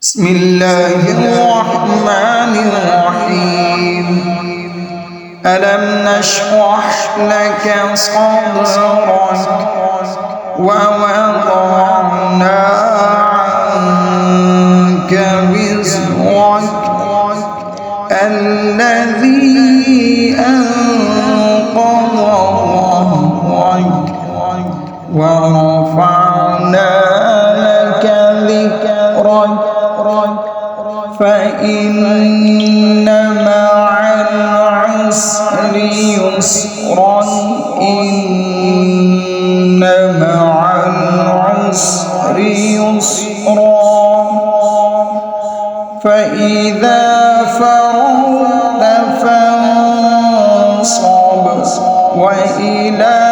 بسم الله الرحمن الرحيم. ألم نشرح لك صدرك ووضعنا عنك وزرك الذي أنقض ظهرك ورفعنا لك ذكرك فإن مع العسر يسرا إن مع العسر يسرا فإذا فرغت فانصب وإلى